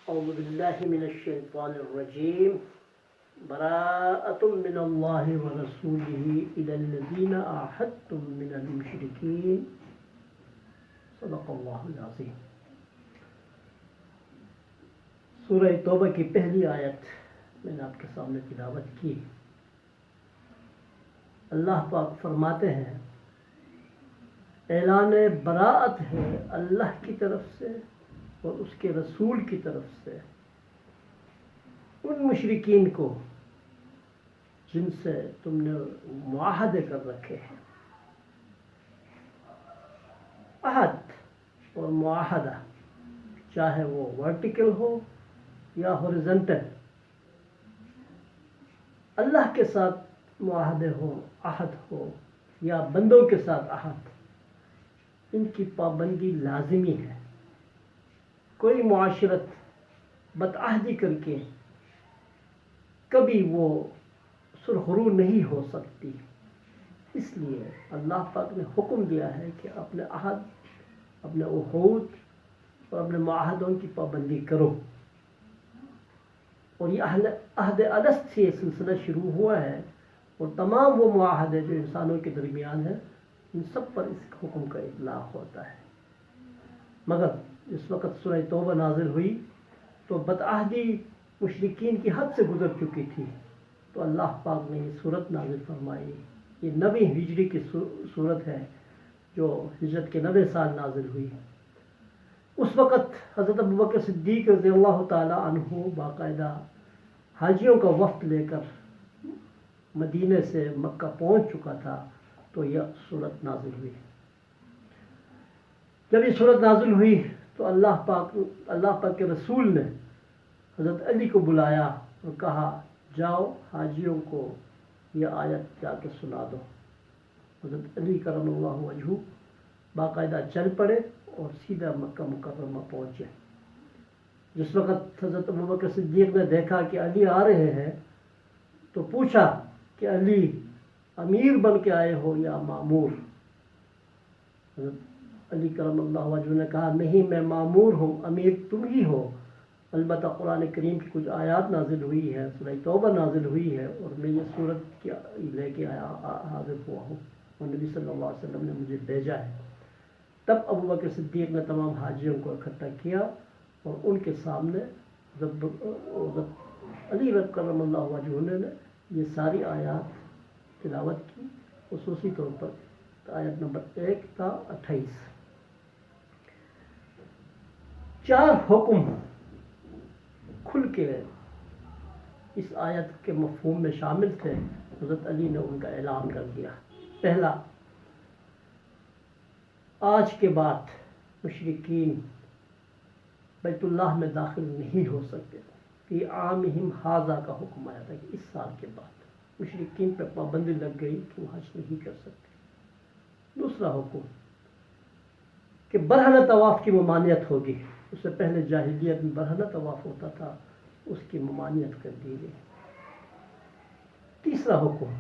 أعوذ بالله من الشيطان الرجيم براءة من الله ورسوله إلى الذين عاهدتم من المشركين صدق اللہ العظیم۔ سورہ توبہ کی پہلی آیت میں نے آپ کے سامنے تلاوت کی۔ اللہ پاک فرماتے ہیں اعلان براءت ہے اللہ کی طرف سے اور اس کے رسول کی طرف سے ان مشرکین کو جن سے تم نے معاہدے کر رکھے ہیں۔ عہد اور معاہدہ چاہے وہ ورٹیکل ہو یا ہاریزونٹل، اللہ کے ساتھ معاہدے ہو، عہد ہو یا بندوں کے ساتھ عہد، ان کی پابندی لازمی ہے۔ کوئی معاشرت بدعہدی کر کے کبھی وہ سرخرو نہیں ہو سکتی، اس لیے اللہ پاک نے حکم دیا ہے کہ اپنے عہد، اپنے عہود اور اپنے معاہدوں کی پابندی کرو۔ اور یہ عہد الست سے یہ سلسلہ شروع ہوا ہے، اور تمام وہ معاہدے جو انسانوں کے درمیان ہیں ان سب پر اس حکم کا اطلاق ہوتا ہے۔ مگر اس وقت سورہ توبہ نازل ہوئی تو بدعہدی مشرکین کی حد سے گزر چکی تھی، تو اللہ پاک نے یہ صورت نازل فرمائی۔ یہ 90 ہجری کی صورت ہے جو ہجرت کے 90 سال نازل ہوئی۔ اس وقت حضرت ابوبکر صدیق رضی اللہ تعالی عنہ باقاعدہ حاجیوں کا وفد لے کر مدینے سے مکہ پہنچ چکا تھا، تو یہ صورت نازل ہوئی۔ جب یہ صورت نازل ہوئی تو اللہ پاک کے رسول نے حضرت علی کو بلایا اور کہا جاؤ حاجیوں کو یہ آیت جا کے سنا دو۔ حضرت علی کرم اللہ وجہہ باقاعدہ چل پڑے اور سیدھا مکہ مکرمہ پہنچے۔ جس وقت حضرت ابوبکر صدیق نے دیکھا کہ علی آ رہے ہیں تو پوچھا کہ علی امیر بن کے آئے ہو یا مامور؟ حضرت علی کرم اللہ وجہہ نے کہا نہیں، میں مامور ہوں، امیر تم ہی ہو۔ البتہ قرآن کریم کی کچھ آیات نازل ہوئی ہے، سورہ توبہ نازل ہوئی ہے، اور میں یہ صورت لے کے حاضر ہوا ہوں اور نبی صلی اللہ علیہ وسلم نے مجھے بھیجا ہے۔ تب ابوبکر صدیق نے تمام حاجیوں کو اکٹھا کیا اور ان کے سامنے حضرت علی کرم اللہ وجہہ نے یہ ساری آیات تلاوت کی، خصوصی طور پر آیت نمبر 1 تا 28۔ 4 حکم کھل کے اس آیت کے مفہوم میں شامل تھے، حضرت علی نے ان کا اعلان کر دیا۔ پہلا، آج کے بعد مشرکین بیت اللہ میں داخل نہیں ہو سکتے۔ فی عامہم ھذا کا حکم آیا تھا کہ اس سال کے بعد مشرکین پہ پابندی لگ گئی کہ وہ حج نہیں کر سکتے۔ دوسرا حکم کہ برہنہ طواف کی ممانعت ہوگی، اس سے پہلے جاہلیت میں برہنہ طواف ہوتا تھا، اس کی ممانعت کر دی گئی۔ تیسرا حکم،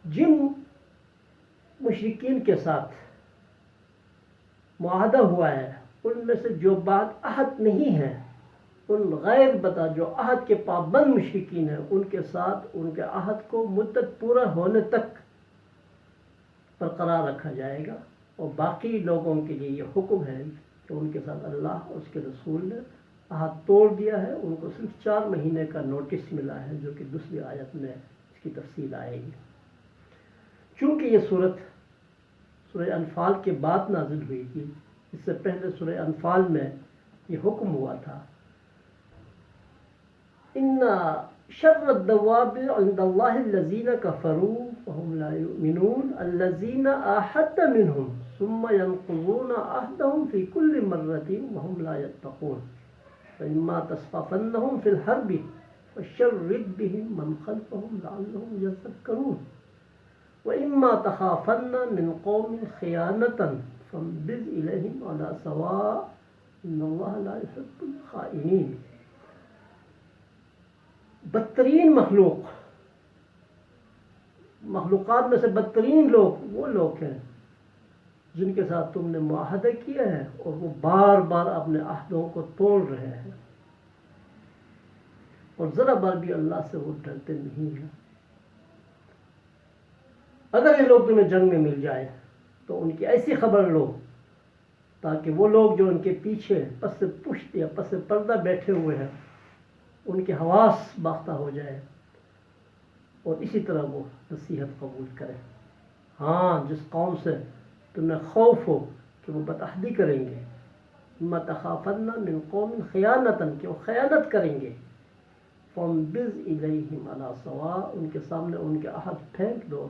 جن مشرکین کے ساتھ معاہدہ ہوا ہے ان میں سے جو بات عہد نہیں ہے، ان غیر بتا جو عہد کے پابند مشرکین ہیں، ان کے ساتھ ان کے عہد کو مدت پورا ہونے تک برقرار رکھا جائے گا، اور باقی لوگوں کے لیے یہ حکم ہے کہ ان کے ساتھ اللہ اور اس کے رسول نے عہد توڑ دیا ہے، ان کو صرف 4 مہینے کا نوٹس ملا ہے، جو کہ دوسری آیت میں اس کی تفصیل آئے گی۔ چونکہ یہ صورت سورہ انفال کے بعد نازل ہوئی تھی، اس سے پہلے سورہ انفال میں یہ حکم ہوا تھا ان شر الدواب عند اللہ الذین کفروا وهم لا یؤمنون الذین عاہدت منهم ثم ينقضون عہدهم في كل مرة وهم لا يتقون فإما تثقفنهم في الحرب فشرد بهم من خلفهم لعلهم يذكرون وإما تخافن من قوم خيانة فانبذ إليهم على سواء إن الله لا يحب الخائنين۔ بدترین مخلوقات میں سے بدترین لوگ وہ لوگ ہیں جن کے ساتھ تم نے معاہدہ کیا ہے اور وہ بار بار اپنے عہدوں کو توڑ رہے ہیں اور ذرا بار بھی اللہ سے وہ ڈرتے نہیں ہیں. اگر یہ لوگ تمہیں جنگ میں مل جائے تو ان کی ایسی خبر لو تاکہ وہ لوگ جو ان کے پیچھے پس پشت یا پس پردہ بیٹھے ہوئے ہیں ان کے حواس باختہ ہو جائے اور اسی طرح وہ نصیحت قبول کرے. ہاں جس قوم سے تمہیں خوف ہو کہ وہ بدعہدی کریں گے، مَا تَخَافَنَّ مِنْ قَوْمٍ خِيَانَةً کہ وہ خیانت کریں گے، فَانْبِذْ إِلَيْهِمْ عَلَىٰ سَوَاءٍ ان کے سامنے ان کے عہد پھینک دو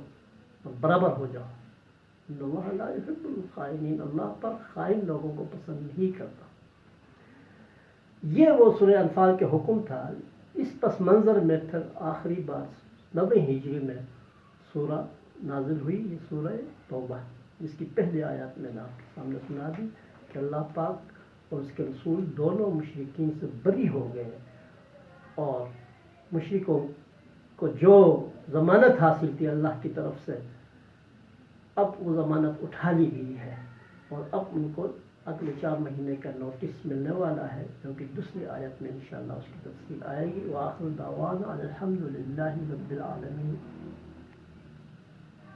اور برابر ہو جاؤ. ان اللہ لا يحب الخائنین، اللہ پر خائن لوگوں کو پسند نہیں کرتا. یہ وہ سورہ انفال کے حکم تھا. اس پس منظر میں پھر آخری بار 90 ہجری میں سورہ نازل ہوئی، یہ سورہ توبہ، جس کی پہلی آیات میں نے آپ کے سامنے سنا دی کہ اللہ پاک اور اس کے رسول دونوں مشرکین سے بری ہو گئے اور مشرکوں کو جو ضمانت حاصل تھی اللہ کی طرف سے اب وہ ضمانت اٹھا لی گئی ہے اور اب ان کو اگلے 4 مہینے کا نوٹس ملنے والا ہے، جو کہ دوسری آیت میں انشاءاللہ اس کی تفصیل آئے گی. وآخر دعوانا الحمد للہ رب العالمین.